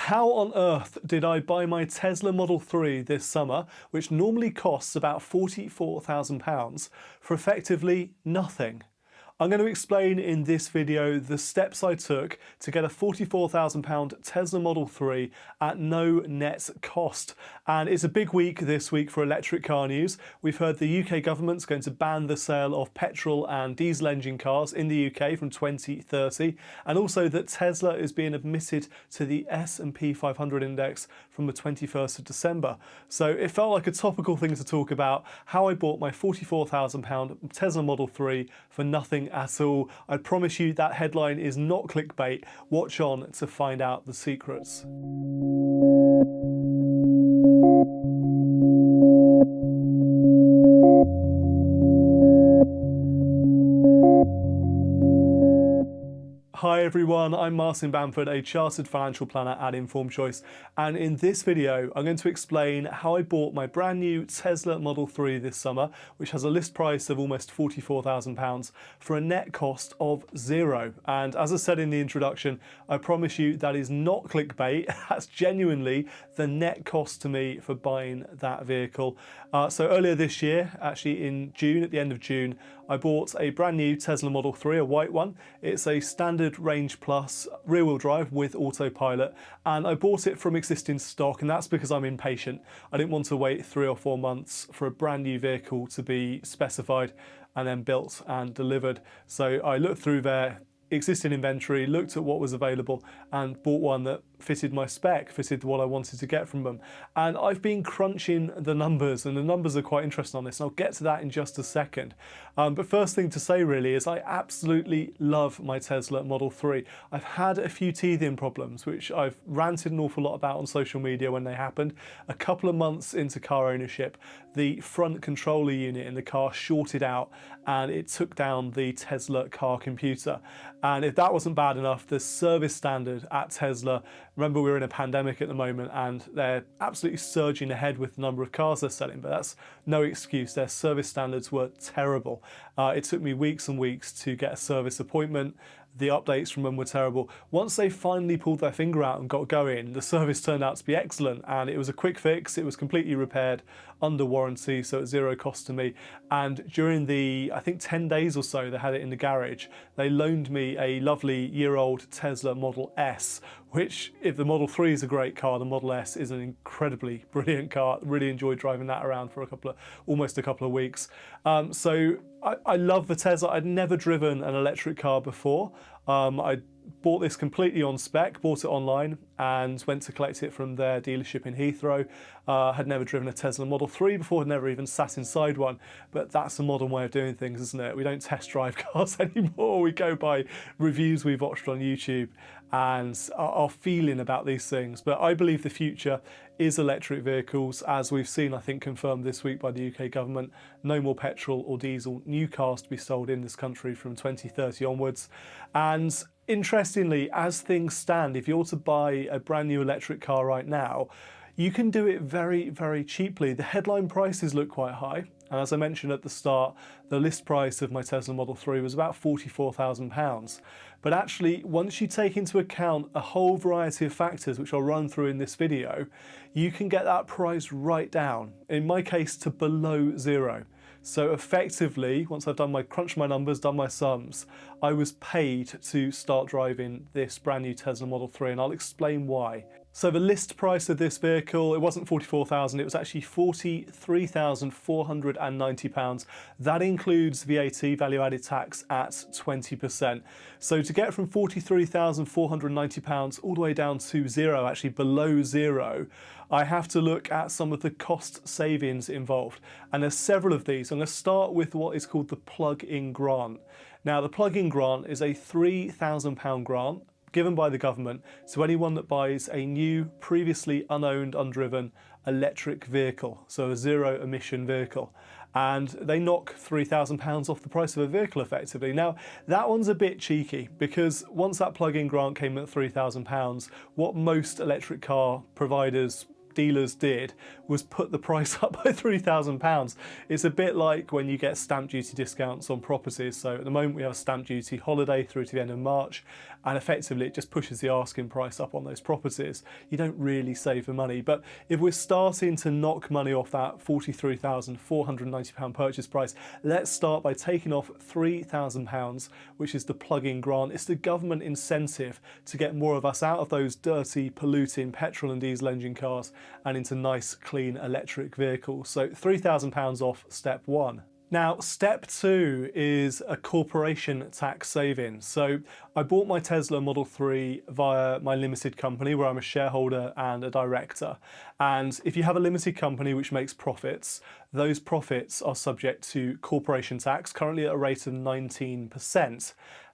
How on earth did I buy my Tesla Model 3 this summer, which normally costs about £44,000, for effectively nothing? I'm going to explain in this video the steps I took to get a £44,000 Tesla Model 3 at no net cost. And it's a big week this week for electric car news. We've heard the UK government's going to ban the sale of petrol and diesel engine cars in the UK from 2030, and also that Tesla is being admitted to the S&P 500 index from the 21st of December. So it felt like a topical thing to talk about, how I bought my £44,000 Tesla Model 3 for nothing at all. I promise you that headline is not clickbait. Watch on to find out the secrets. Hi everyone, I'm Martin Bamford, a chartered financial planner at Informed Choice, and in this video I'm going to explain how I bought my brand new Tesla Model 3 this summer, which has a list price of almost £44,000 for a net cost of zero. And as I said in the introduction, I promise you that is not clickbait. That's genuinely the net cost to me for buying that vehicle. So earlier this year, actually in June, at the end of June, I bought a brand new Tesla Model 3, a white one. It's a standard range plus rear-wheel drive with autopilot, and I bought it from existing stock, and that's because I'm impatient. I didn't want to wait 3 or 4 months for a brand new vehicle to be specified and then built and delivered. So I looked through their existing inventory, looked at what was available, and bought one that fitted my spec, fitted what I wanted to get from them. And I've been crunching the numbers, and the numbers are quite interesting on this, and I'll get to that in just a second. But first thing to say really is I absolutely love my Tesla Model 3. I've had a few teething problems, which I've ranted an awful lot about on social media when they happened. A couple of months into car ownership, the front controller unit in the car shorted out, and it took down the Tesla car computer. And if that wasn't bad enough, the service standard at Tesla, remember we're in a pandemic at the moment and they're absolutely surging ahead with the number of cars they're selling, but that's no excuse. Their service standards were terrible. It took me weeks and weeks to get a service appointment. The updates from them were terrible. Once they finally pulled their finger out and got going, the service turned out to be excellent, and it was a quick fix. It was completely repaired under warranty, so at zero cost to me. And during the, I think 10 days or so they had it in the garage, they loaned me a lovely year-old Tesla Model S, which, if the Model 3 is a great car, the Model S is an incredibly brilliant car. Really enjoyed driving that around for almost a couple of weeks. So I love the Tesla. I'd never driven an electric car before. I bought this completely on spec, bought it online and went to collect it from their dealership in Heathrow. Had never driven a Tesla Model 3 before, had never even sat inside one, but that's the modern way of doing things, isn't it? We don't test drive cars anymore. We go by reviews we've watched on YouTube and our feeling about these things. But I believe the future is electric vehicles, as we've seen, I think, confirmed this week by the UK government. No more petrol or diesel new cars to be sold in this country from 2030 onwards. And interestingly, as things stand, if you're to buy a brand new electric car right now, you can do it very, very cheaply. The headline prices look quite high. And as I mentioned at the start, the list price of my Tesla Model 3 was about £44,000. But actually, once you take into account a whole variety of factors, which I'll run through in this video, you can get that price right down, in my case, to below zero. So effectively, once I've crunched my numbers, done my sums, I was paid to start driving this brand new Tesla Model 3, and I'll explain why. So the list price of this vehicle, it wasn't £44,000, it was actually £43,490. That includes VAT, value added tax, at 20%. So to get from £43,490 all the way down to zero, actually below zero, I have to look at some of the cost savings involved. And there's several of these. I'm going to start with what is called the plug-in grant. Now, the plug-in grant is a £3,000 grant given by the government to anyone that buys a new, previously unowned, undriven electric vehicle, so a zero emission vehicle. And they knock £3,000 off the price of a vehicle effectively. Now, that one's a bit cheeky because once that plug-in grant came at £3,000, what most electric car providers, dealers did was put the price up by £3,000. It's a bit like when you get stamp duty discounts on properties. So at the moment we have a stamp duty holiday through to the end of March, and effectively it just pushes the asking price up on those properties. You don't really save the money. But if we're starting to knock money off that £43,490 purchase price, let's start by taking off £3,000, which is the plug-in grant. It's the government incentive to get more of us out of those dirty, polluting petrol and diesel engine cars and into nice, clean electric vehicles. So £3,000 off step one. Now, step two is a corporation tax saving. So I bought my Tesla Model 3 via my limited company where I'm a shareholder and a director. And if you have a limited company which makes profits, those profits are subject to corporation tax, currently at a rate of 19%.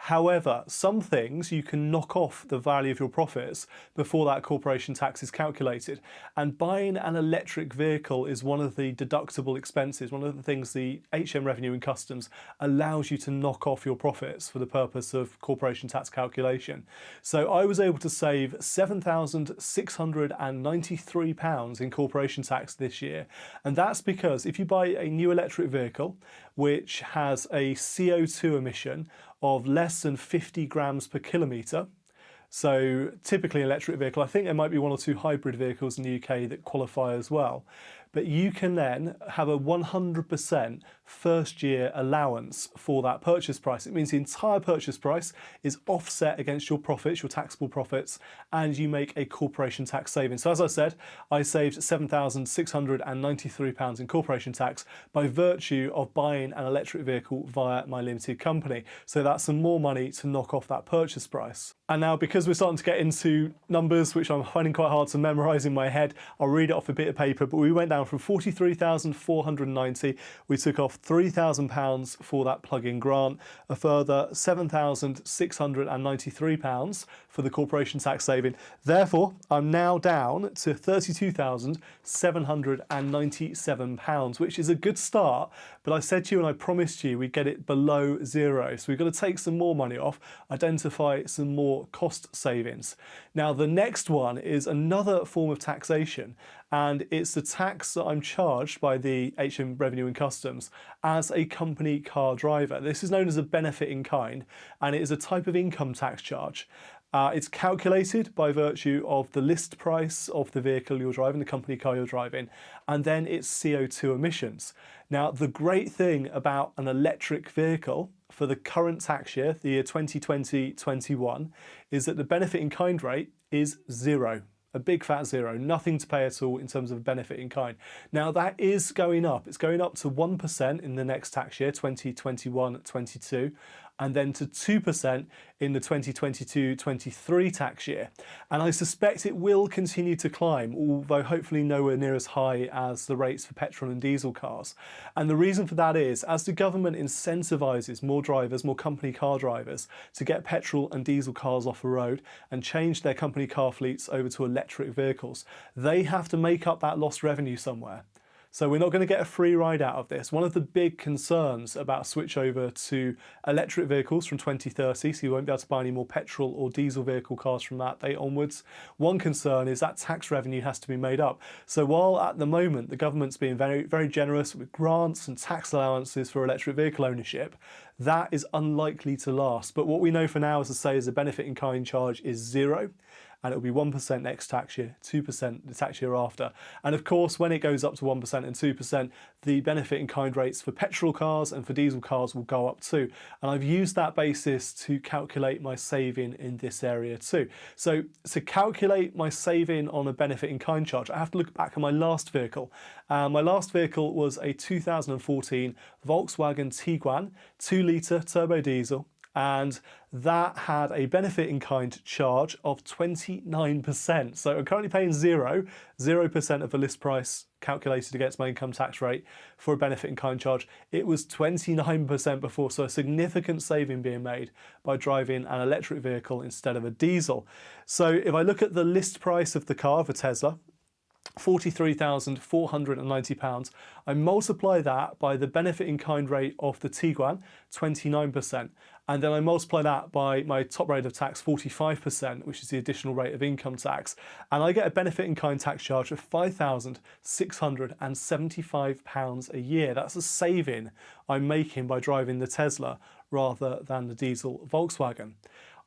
However, some things you can knock off the value of your profits before that corporation tax is calculated. And buying an electric vehicle is one of the deductible expenses, one of the things the HM Revenue and Customs allows you to knock off your profits for the purpose of corporation tax calculation. So I was able to save £7,693 in corporation tax this year. And that's because if you buy a new electric vehicle, which has a CO2 emission of less than 50 grams per kilometre. So typically an electric vehicle, I think there might be one or two hybrid vehicles in the UK that qualify as well. But you can then have a 100% first year allowance for that purchase price. It means the entire purchase price is offset against your profits, your taxable profits, and you make a corporation tax saving. So as I said, I saved £7,693 in corporation tax by virtue of buying an electric vehicle via my limited company. So that's some more money to knock off that purchase price. And now, because we're starting to get into numbers which I'm finding quite hard to memorise in my head, I'll read it off a bit of paper, but we went down from 43,490, we took off £3,000 for that plug-in grant, a further £7,693 for the corporation tax saving. Therefore, I'm now down to £32,797, which is a good start, but I said to you and I promised you we'd get it below zero. So we've got to take some more money off, identify some more cost savings. Now, the next one is another form of taxation, and it's the tax that I'm charged by the HM Revenue and Customs as a company car driver. This is known as a benefit in kind, and it is a type of income tax charge. It's calculated by virtue of the list price of the vehicle you're driving, the company car you're driving, and then its CO2 emissions. Now, the great thing about an electric vehicle for the current tax year, the year 2020-21, is that the benefit in kind rate is zero. A big fat zero, nothing to pay at all in terms of benefit in kind. Now that is going up. It's going up to 1% in the next tax year, 2021-22, and then to 2% in the 2022-23 tax year. And I suspect it will continue to climb, although hopefully nowhere near as high as the rates for petrol and diesel cars. And the reason for that is, as the government incentivises more drivers, more company car drivers, to get petrol and diesel cars off the road and change their company car fleets over to electric vehicles, they have to make up that lost revenue somewhere. So we're not going to get a free ride out of this. One of the big concerns about switch over to electric vehicles from 2030, so you won't be able to buy any more petrol or diesel vehicle cars from that date onwards. One concern is that tax revenue has to be made up. So while at the moment the government's being very, very generous with grants and tax allowances for electric vehicle ownership, that is unlikely to last. But what we know for now, as I say, is the benefit in kind charge is zero. And it'll be 1% next tax year, 2% the tax year after. And of course, when it goes up to 1% and 2%, the benefit in kind rates for petrol cars and for diesel cars will go up too. And I've used that basis to calculate my saving in this area too. So to calculate my saving on a benefit in kind charge, I have to look back at my last vehicle. My last vehicle was a 2014 Volkswagen Tiguan 2-litre turbo diesel. And that had a benefit in kind charge of 29%. So I'm currently paying 0% of the list price calculated against my income tax rate for a benefit in kind charge. It was 29% before, so a significant saving being made by driving an electric vehicle instead of a diesel. So if I look at the list price of the car, for Tesla, £43,490, I multiply that by the benefit in kind rate of the Tiguan, 29%, and then I multiply that by my top rate of tax, 45%, which is the additional rate of income tax, and I get a benefit in kind tax charge of £5,675 a year. That's a saving I'm making by driving the Tesla rather than the diesel Volkswagen.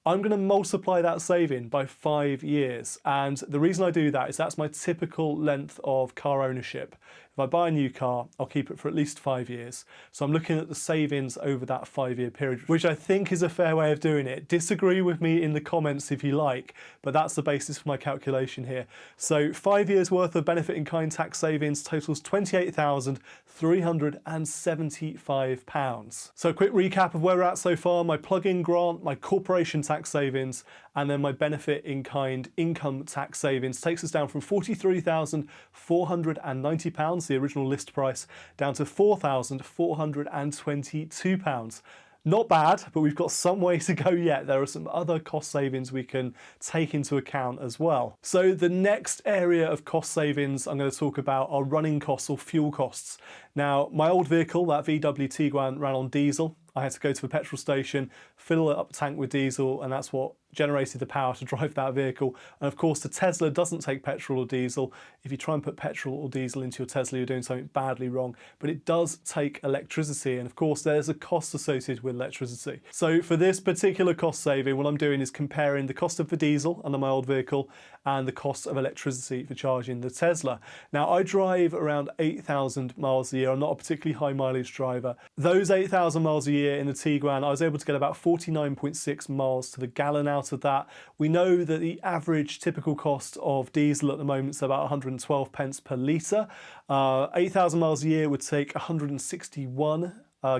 I'm going to multiply that saving by 5 years. And the reason I do that is that's my typical length of car ownership. If I buy a new car, I'll keep it for at least 5 years. So I'm looking at the savings over that 5-year period, which I think is a fair way of doing it. Disagree with me in the comments if you like, but that's the basis for my calculation here. So 5 years worth of benefit in kind tax savings totals £28,375. So a quick recap of where we're at so far: my plug-in grant, my corporation tax savings, and then my benefit in kind income tax savings takes us down from £43,490, the original list price, down to £4,422. Not bad, but we've got some way to go yet. There are some other cost savings we can take into account as well. So the next area of cost savings I'm going to talk about are running costs or fuel costs. Now, my old vehicle, that VW Tiguan, ran on diesel. I had to go to a petrol station, fill it up the tank with diesel, and that's what generated the power to drive that vehicle. And of course, the Tesla doesn't take petrol or diesel. If you try and put petrol or diesel into your Tesla, you're doing something badly wrong. But it does take electricity, and of course, there's a cost associated with electricity. So for this particular cost saving, what I'm doing is comparing the cost of the diesel under my old vehicle and the cost of electricity for charging the Tesla. Now, I drive around 8,000 miles a year. I'm not a particularly high mileage driver. Those 8,000 miles a year in the Tiguan, I was able to get about 49.6 miles to the gallon out of that. We know that the average typical cost of diesel at the moment is about 112 pence per litre. 8,000 miles a year would take 161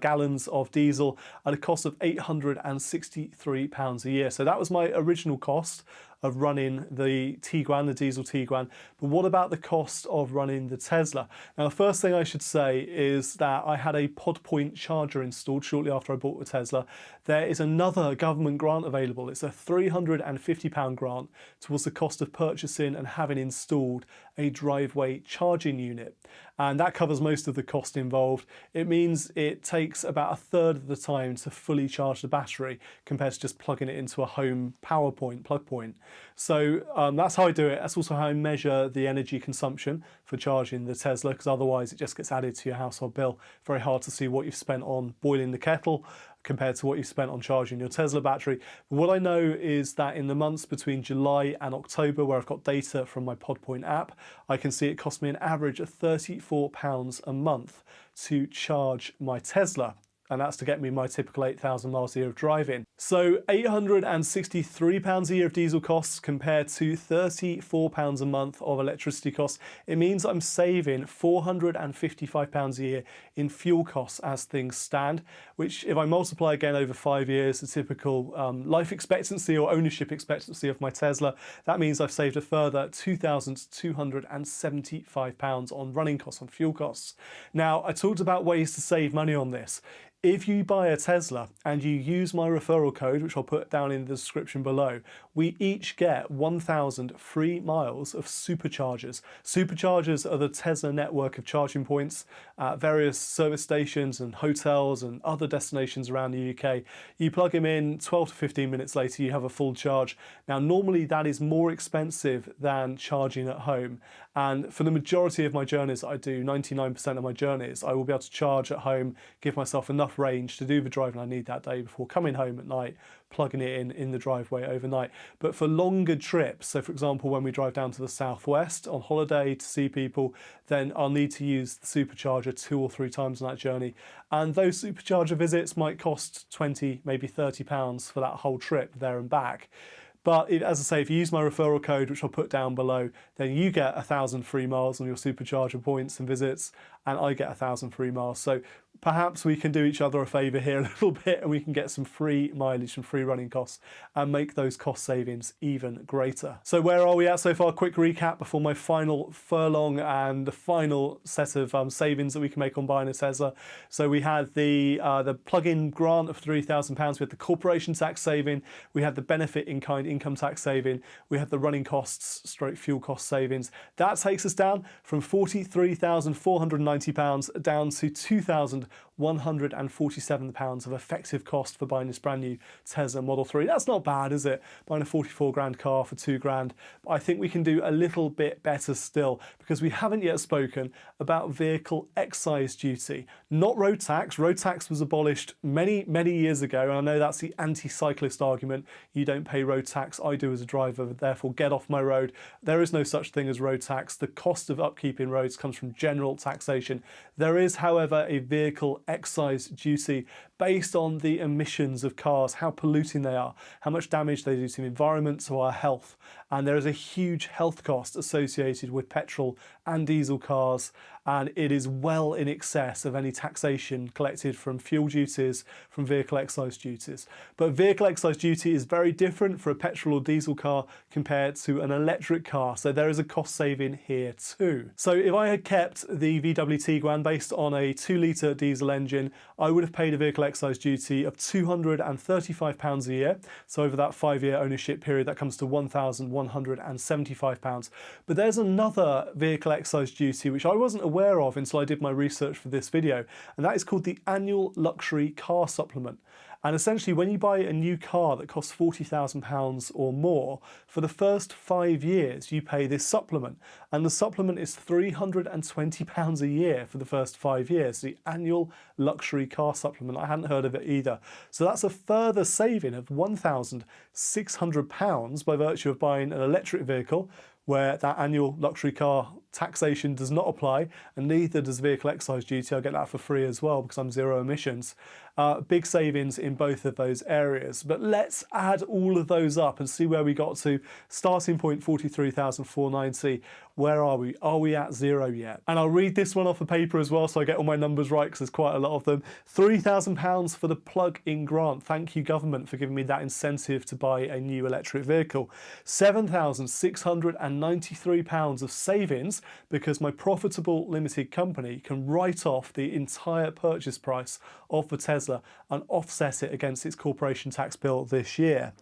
gallons of diesel at a cost of £863 a year. So that was my original cost of running the Tiguan, the diesel Tiguan. But what about the cost of running the Tesla? Now, the first thing I should say is that I had a pod point charger installed shortly after I bought the Tesla. There is another government grant available. It's a £350 grant towards the cost of purchasing and having installed a driveway charging unit. And that covers most of the cost involved. It means it takes about a third of the time to fully charge the battery compared to just plugging it into a home power point, plug point. So that's how I do it. That's also how I measure the energy consumption for charging the Tesla, because otherwise it just gets added to your household bill. Very hard to see what you've spent on boiling the kettle compared to what you've spent on charging your Tesla battery. But what I know is that in the months between July and October, where I've got data from my PodPoint app, I can see it cost me an average of £34 a month to charge my Tesla. And that's to get me my typical 8,000 miles a year of driving. So £863 a year of diesel costs compared to £34 a month of electricity costs. It means I'm saving £455 a year in fuel costs as things stand, which if I multiply again over 5 years, the typical life expectancy or ownership expectancy of my Tesla, that means I've saved a further £2,275 on running costs, on fuel costs. Now, I talked about ways to save money on this. If you buy a Tesla and you use my referral code, which I'll put down in the description below, we each get 1,000 free miles of superchargers. Superchargers are the Tesla network of charging points at various service stations and hotels and other destinations around the UK. You plug them in, 12 to 15 minutes later, you have a full charge. Now, normally that is more expensive than charging at home. And for the majority of my journeys that I do, 99% of my journeys, I will be able to charge at home, give myself enough range to do the driving I need that day before coming home at night, plugging it in the driveway overnight. But for longer trips, so for example, when we drive down to the southwest on holiday to see people, then I'll need to use the supercharger 2 or 3 times on that journey. And those supercharger visits might cost 20, maybe £30 for that whole trip there and back. But as I say, if you use my referral code, which I'll put down below, then you get 1,000 free miles on your supercharger points and visits, and I get 1,000 free miles. So perhaps we can do each other a favour here a little bit, and we can get some free mileage and free running costs and make those cost savings even greater. So where are we at so far? Quick recap before my final furlong and the final set of savings that we can make on buying a Tesla. So we had the plug-in grant of £3,000. We had the corporation tax saving. We had the benefit in kind income tax saving. We had the running costs / fuel cost savings. That takes us down from £43,490 down to £2,175 £147 of effective cost for buying this brand new Tesla Model 3. That's not bad, is it? Buying a 44 grand car for 2 grand. But I think we can do a little bit better still, because we haven't yet spoken about vehicle excise duty. Not road tax. Road tax was abolished many years ago, and I know that's the anti-cyclist argument. You don't pay road tax, I do as a driver, therefore get off my road. There is no such thing as road tax. The cost of upkeep in roads comes from general taxation. There is, however, a vehicle excise duty based on the emissions of cars, how polluting they are, how much damage they do to the environment, to our health. And there is a huge health cost associated with petrol and diesel cars, and it is well in excess of any taxation collected from fuel duties, from vehicle excise duties. But vehicle excise duty is very different for a petrol or diesel car compared to an electric car, so there is a cost saving here too. So if I had kept the VW Tiguan based on a 2-litre diesel engine, I would have paid a vehicle excise duty of £235 a year. So over that 5-year ownership period, that comes to £1,175. But there's another vehicle excise duty which I wasn't aware of until I did my research for this video, and that is called the annual luxury car supplement. And essentially, when you buy a new car that costs £40,000 or more, for the first 5 years you pay this supplement, and the supplement is £320 a year for the first 5 years. The annual luxury car supplement. I hadn't heard of it either. So that's a further saving of £1,600 by virtue of buying an electric vehicle, where that annual luxury car taxation does not apply, and neither does vehicle excise duty. I get that for free as well because I'm zero emissions. Big savings in both of those areas. But let's add all of those up and see where we got to. Starting point 43,490. Where are we? Are we at zero yet? And I'll read this one off the paper as well so I get all my numbers right, because there's quite a lot of them. £3,000 for the plug-in grant. Thank you, government, for giving me that incentive to buy a new electric vehicle. £7,693 of savings because my profitable limited company can write off the entire purchase price of the Tesla and offset it against its corporation tax bill this year.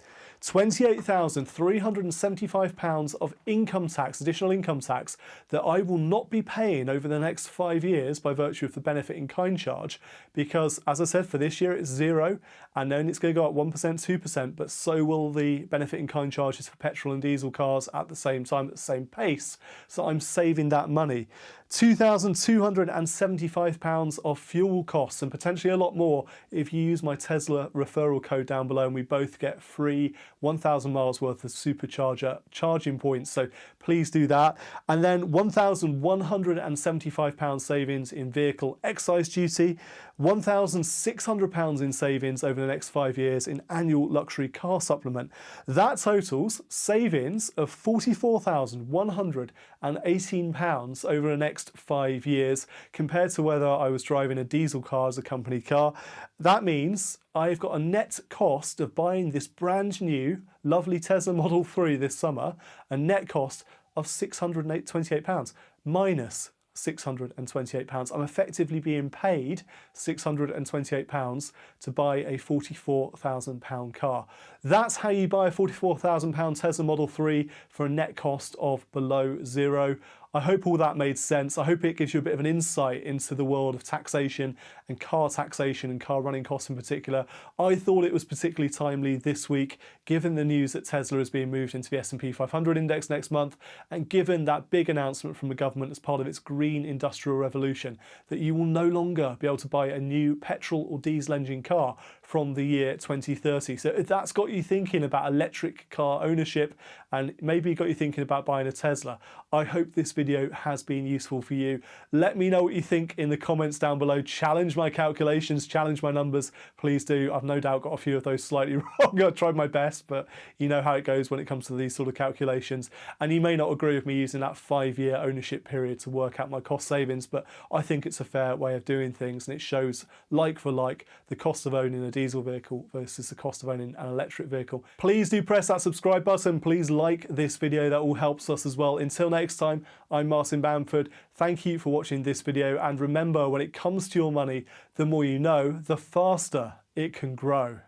£28,375 of income tax, additional income tax, that I will not be paying over the next 5 years by virtue of the benefit in kind charge, because, as I said, for this year it's zero, and then it's going to go up 1%, 2%, but so will the benefit in kind charges for petrol and diesel cars at the same time, at the same pace. So I'm saving that money. £2,275 of fuel costs, and potentially a lot more if you use my Tesla referral code down below, and we both get free 1,000 miles worth of supercharger charging points, so please do that. And then £1,175 savings in vehicle excise duty, £1,600 in savings over the next 5 years in annual luxury car supplement. That totals savings of £44,118 over the next 5 years, compared to whether I was driving a diesel car as a company car. That means I've got a net cost of buying this brand new lovely Tesla Model 3 this summer, a net cost of £628 minus £628. I'm effectively being paid £628 to buy a £44,000 car. That's how you buy a £44,000 Tesla Model 3 for a net cost of below zero. I hope all that made sense. I hope it gives you a bit of an insight into the world of taxation and car running costs in particular. I thought it was particularly timely this week, given the news that Tesla is being moved into the S&P 500 index next month, and given that big announcement from the government as part of its green industrial revolution, that you will no longer be able to buy a new petrol or diesel engine car from the year 2030. So if that's got you thinking about electric car ownership, and maybe got you thinking about buying a Tesla, I hope this video has been useful for you. Let me know what you think in the comments down below. Challenge my calculations, challenge my numbers, please do. I've no doubt got a few of those slightly wrong. I tried my best, but you know how it goes when it comes to these sort of calculations. And you may not agree with me using that 5-year ownership period to work out my cost savings, but I think it's a fair way of doing things, and it shows like for like the cost of owning a diesel vehicle versus the cost of owning an electric vehicle. Please do press that subscribe button. Please like this video. That all helps us as well. Until next time, I'm Martin Bamford. Thank you for watching this video, and remember, when it comes to your money, the more you know, the faster it can grow.